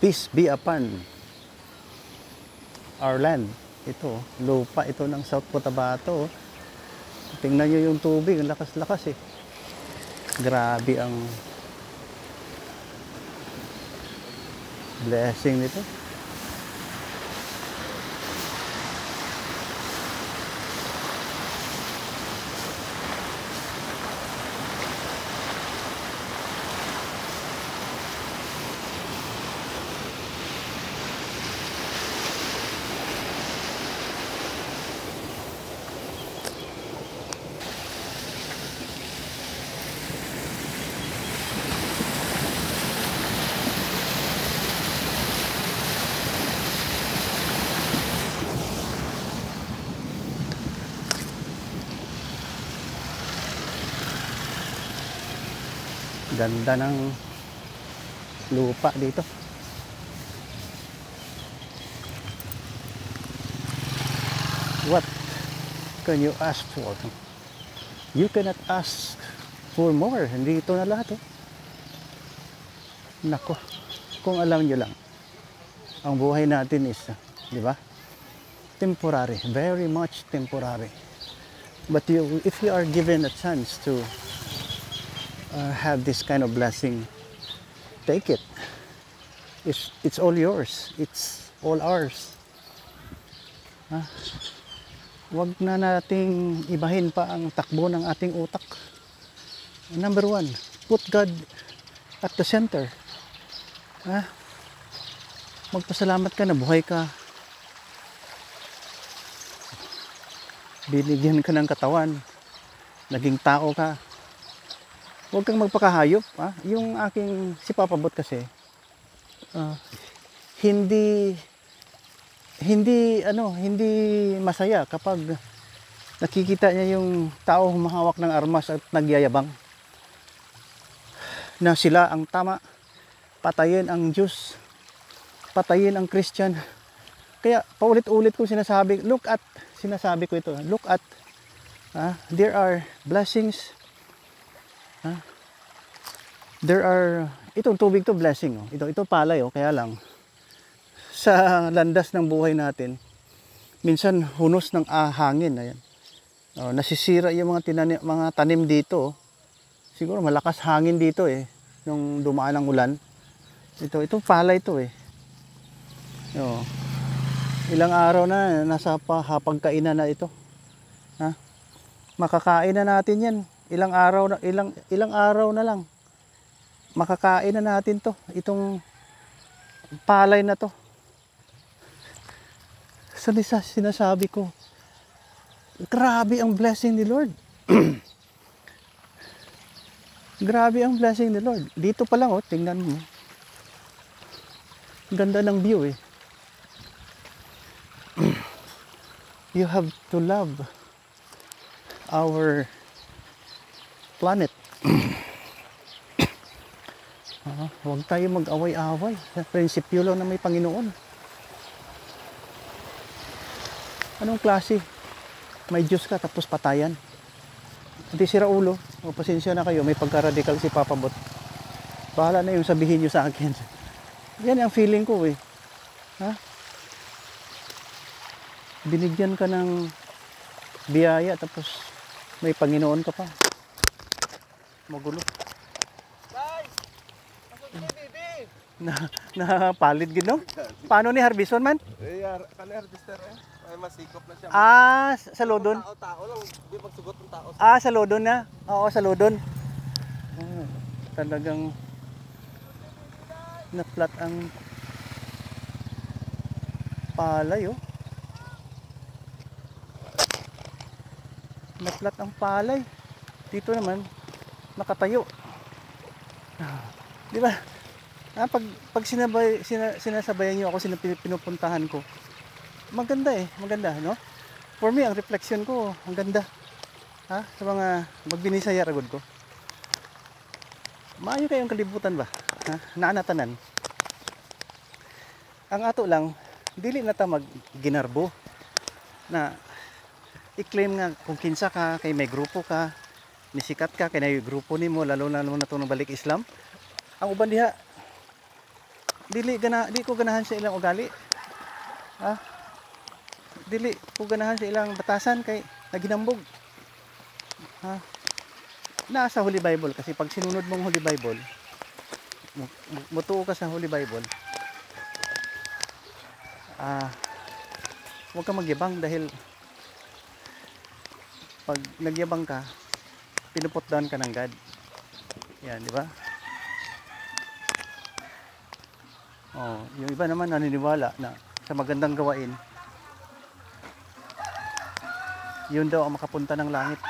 Peace be upon our land. Ito, lupa ito ng South Cotabato. Tingnan nyo yung tubig, ang lakas-lakas eh. Grabe ang blessing nito. Ganda ng lupa dito. What can you ask for? You cannot ask for more. Dito na lahat. Nako, kung alam nyo lang, ang buhay natin is, di ba? Temporary, very much temporary. But if you are given a chance to have this kind of blessing, take it. It's all yours. It's all ours. Huwag na nating ibahin pa ang takbo ng ating utak. Number one, put God at the center. Magpasalamat ka na buhay ka. Binigyan ka ng katawan. Naging tao ka. Huwag kang magpakahayop. Yung aking si Papa Bot kasi, hindi masaya kapag nakikita niya yung tao humahawak ng armas at nagyayabang na sila ang tama, patayin ang Diyos, patayin ang Christian. Kaya paulit-ulit ko sinasabi ko ito, look at there are blessings. There are, itong tubig to blessing. Ito palay. Kaya lang, sa landas ng buhay natin, minsan hunos ng hangin. Ayan. Nasisira yung mga tanim dito. Siguro malakas hangin dito nung dumaan ang ulan. Ito palay to Ilang araw na nasa pagkainan na ito. Makakain na natin yan. Ilang araw na lang. Makakain na natin to. Itong palay na to. Sinasabi ko, grabe ang blessing ni Lord. Grabe ang blessing ni Lord. Dito pa lang tingnan mo. Ganda ng view You have to love our planet. Huwag tayo mag-away-away. Sa prinsipyo lang na may Panginoon. Anong klase? May Diyos ka tapos patayan. Hindi sira ulo. Pasensya na kayo. May pagka-radical si Papa Bot. Bahala na yung sabihin nyo sa akin. Yan ang feeling ko Binigyan ka ng biyaya tapos may Panginoon ka pa. Magulo. Palit gino? Paano ni Harbison man? Kani harvester ay masikop na siya. Sa Lodon. Tao lang, di magsugot ng tao. Sa Lodon na. Oo, sa Lodon. Talagang na-flat ang palay Na-flat ang palay. Dito naman nakatayo. Di ba? Pag sinasabayan niyo ako pinupuntahan ko, maganda maganda, no? For me, ang reflection ko, ang ganda. Sa mga magbinisaya ragod ko. Maayo kayong kalibutan ba? Naanatanan. Ang ato lang, dili na ta magginarbo na i-claim nga kung kinsa ka, kay may grupo ka, nisikat ka, kay na yung grupo nimo, lalo na ito ng balik Islam. Ang uban diha, Di ko ganahan sa ilang ugali. Ha? Dili ko ganahan sa ilang batasan kay naginambog. Ha? Nasa Holy Bible kasi pag sinunod mong Holy Bible, mutuo ka sa Holy Bible. Huwag ka magyabang dahil pag nagyabang ka, pinuput down ka ng God. Yan, di ba? Yung iba naman naniniwala na sa magandang gawain, yun daw ang makapunta ng langit.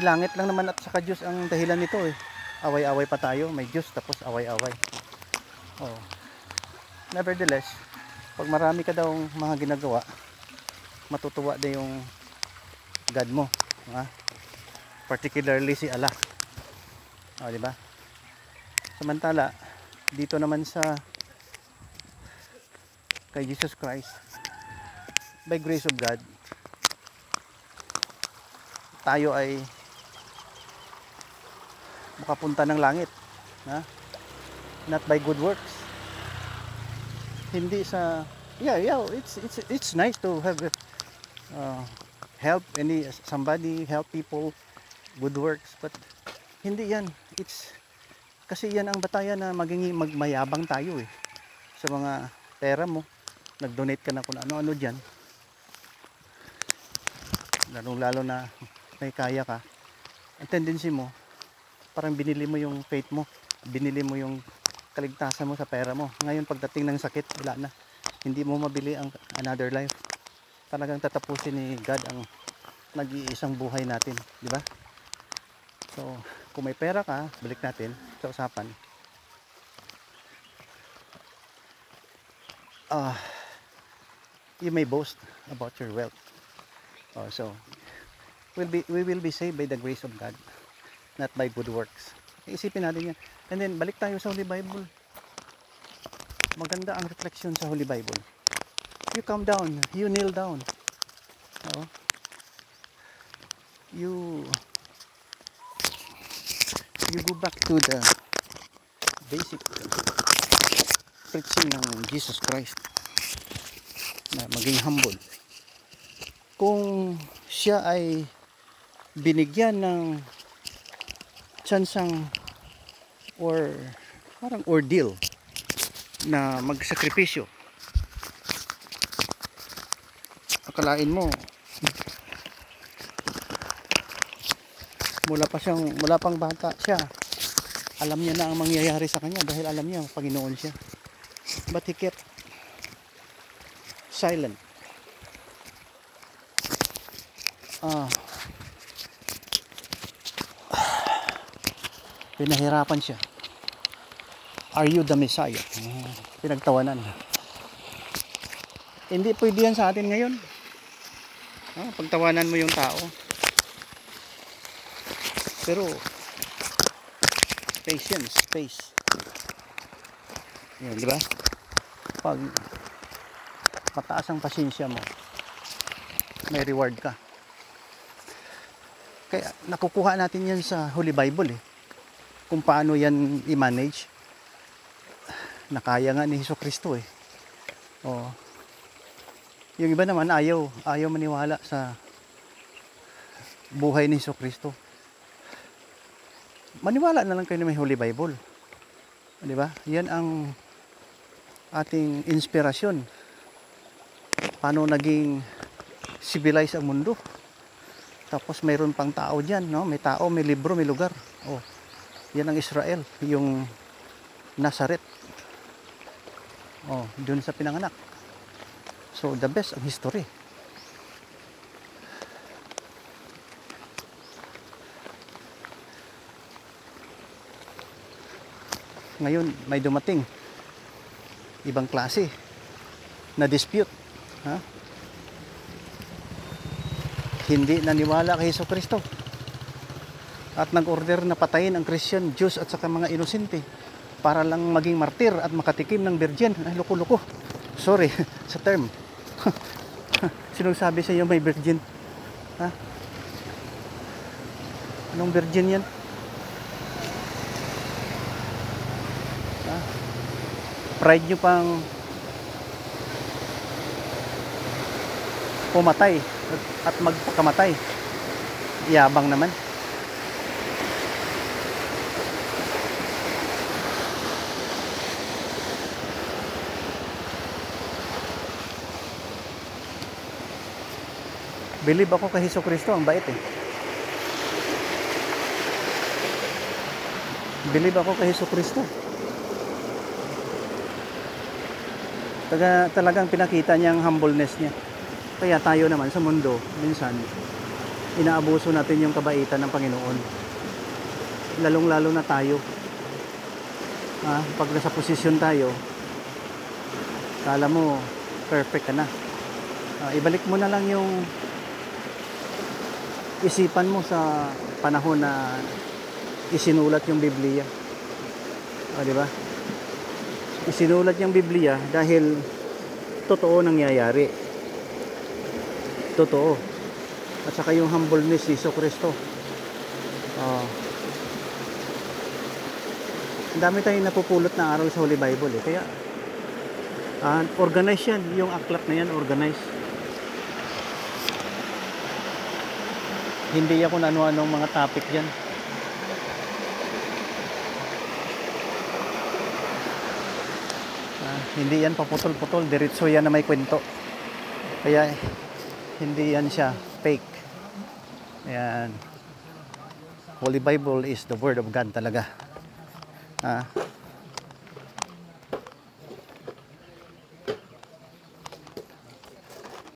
Langit lang naman at saka Diyos ang dahilan nito eh. Away-away pa tayo, may Diyos tapos away-away. Nevertheless, pag marami ka daw mga ginagawa, matutuwa na yung God mo, ha? Particularly si Allah. Di ba? Samantala, dito naman sa kay Jesus Christ, by grace of God, tayo ay makapunta ng langit, ha? Not by good works. Hindi sa it's nice to have help somebody, help people, good works, but hindi yan. It's kasi yan ang batayan na magmayabang tayo eh sa mga pera mo. Nag-donate ka na kung ano-ano dyan, lalo na may kaya ka. Ang tendency mo, parang binili mo yung faith mo, binili mo yung kaligtasan mo sa pera mo. Ngayon pagdating ng sakit, wala na, hindi mo mabili ang another life. Talagang tatapusin ni God ang nag-iisang buhay natin, di ba? So kung may pera ka, balik natin sa usapan. You may boast about your wealth. So we will be saved by the grace of God, not by good works. Isipin natin yan. And then balik tayo sa Holy Bible. Maganda ang reflection sa Holy Bible. You come down, you kneel down. You go back to the basic preaching ng Jesus Christ, na maging humble. Kung siya ay binigyan ng tsansang or parang ordeal na magsakripisyo, akalain mo mula pang bata siya, alam niya na ang mangyayari sa kanya dahil alam niya Panginoon siya. But he kept silent. Pinahirapan siya. Are you the Messiah? Pinagtawanan. Hindi pwede yan sa atin ngayon. Pagtawanan mo yung tao. Pero space. Yan, di ba? Pag mataas ang pasensya mo, may reward ka. Kaya nakukuha natin yan sa Holy Bible eh. Kung paano yan i-manage. Nakaya nga ni Jesucristo eh. Yung iba naman ayaw maniwala sa buhay ni Jesucristo. Maniwala na lang kayo na may Holy Bible. Di ba? Yan ang ating inspirasyon. Paano naging civilized ang mundo. Tapos mayroon pang tao dyan, no? May tao, may libro, may lugar. Yan ang Israel, yung Nazareth. Doon sa pinanganak. So the best ang history. Ngayon may dumating ibang klase na dispute, hindi naniwala kay Jesucristo at nag-order na patayin ang Christian, Jews at saka mga inosente para lang maging martir at makatikim ng virgin. Ay, loko-loko, sorry sa term. Sinong sabi sa iyo may virgin? Anong virgin yan? pride nyo pang pumatay at magpakamatay. Yabang naman. Believe ako kay Hesukristo, ang bait eh. Believe ako kay Hesukristo. Talagang pinakita niya ang humbleness niya. Kaya tayo naman sa mundo, minsan, inaabuso natin yung kabaitan ng Panginoon. Lalong-lalo na tayo. Pag nasa posisyon tayo, kala mo, perfect ka na. Ibalik mo na lang yung isipan mo sa panahon na isinulat yung Biblia. Di ba? Isinulat yung Biblia dahil totoo nangyayari. Totoo. At saka yung humbleness ni Hesukristo. Ang dami tayong napupulot na aral sa Holy Bible eh. Kaya organize yan. Yung aklat na yan, organize. Hindi ako na ano-anong mga topic dyan. Hindi yan paputol-putol. Diretso yan na may kwento. Kaya hindi yan siya fake. Ayan. Holy Bible is the Word of God talaga.